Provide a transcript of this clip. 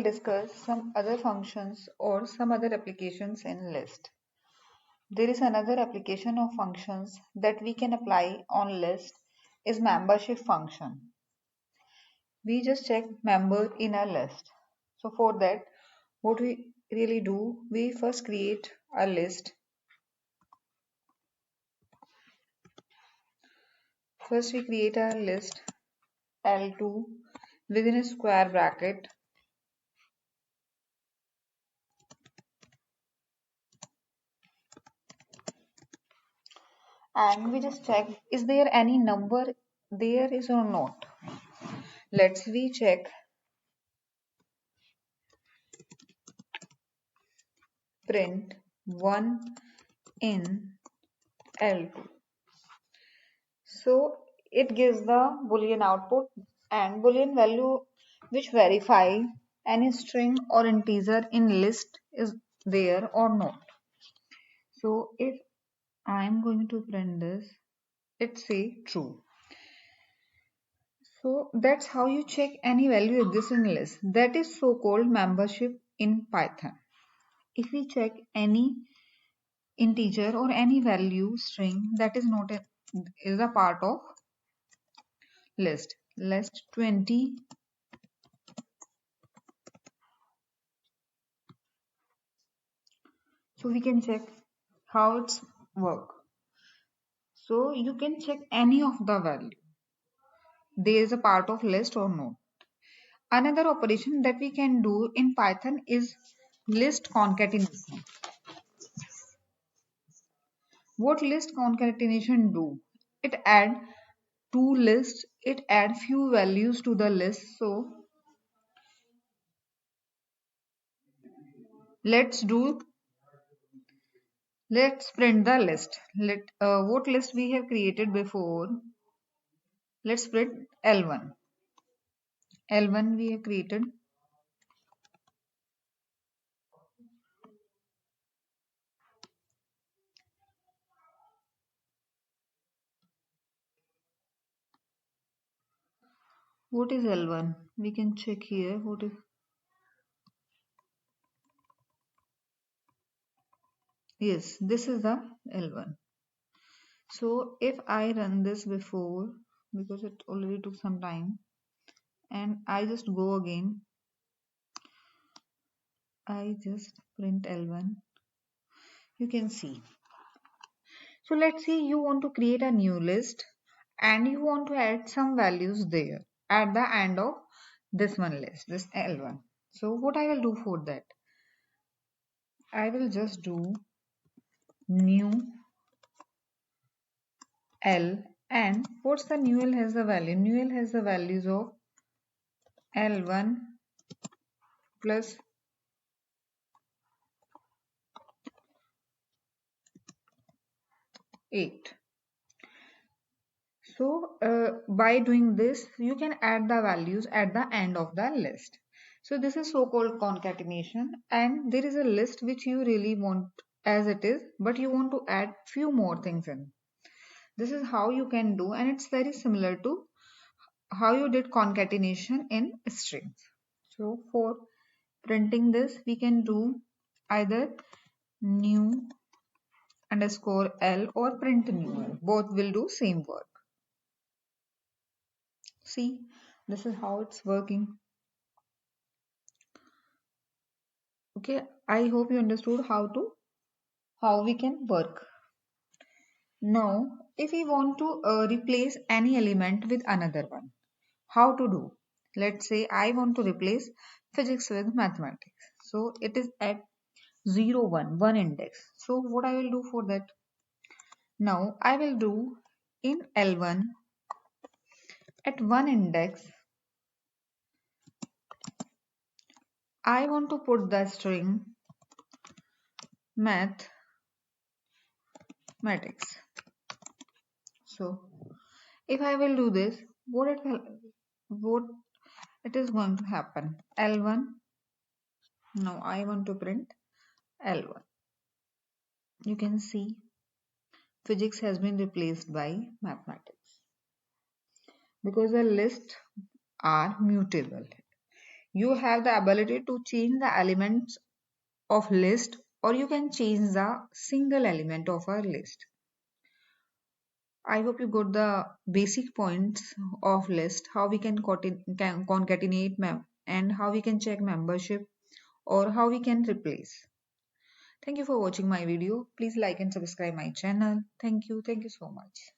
discuss some other functions or some other applications in list. There is another application of functions that we can apply on list is membership function. We just check member in a list. So for that, what we really do, we first create a list. First we create a list L2 within a square bracket, and we just check is there any number there is or not. Let's we check print 1 in L2. So it gives the boolean output and boolean value which verify any string or integer in list is there or not. So if I am going to print this, it say true. So that's how you check any value exists in list. That is so called membership in Python. If we check any integer or any value string that is not is a part of list 20, so we can check how it's work. So you can check any of the value there is a part of list or not. Another operation that we can do in Python is list concatenation. What list concatenation do? It add two lists, it add few values to the list. So let's do let's print the list. What list we have created before. Let's print L1. L1 we have created. What is L1? We can check here. What is Yes, this is the L1. So if I run this before, because it already took some time, and I just go again, I just print L1. You can see. So let's say you want to create a new list and you want to add some values there at the end of this one list, this L1. So what I will do for that? I will just do new L, and what's the new L has the value? New L has the values of L1 plus 8. So by doing this, you can add the values at the end of the list. So this is so-called concatenation, and there is a list which you really want as it is, but you want to add few more things in. This is how you can do, and it's very similar to how you did concatenation in strings. So for printing this, we can do either new underscore L or print new L. Both will do same work. See, this is how it's working. Okay, I hope you understood how we can work. Now, if we want to replace any element with another one, how to do? Let's say I want to replace physics with mathematics. So it is at 0, 1, 1 index. So what I will do for that? Now I will do in L1 at 1 index, I want to put the string mathematics. So if I will do this, what it is going to happen? L1. Now I want to print L1. You can see physics has been replaced by mathematics because the lists are mutable. You have the ability to change the elements of list, or you can change the single element of our list. I hope you got the basic points of list, how we can concatenate and how we can check membership or how we can replace. Thank you for watching my video. Please like and subscribe my channel. Thank you. Thank you so much.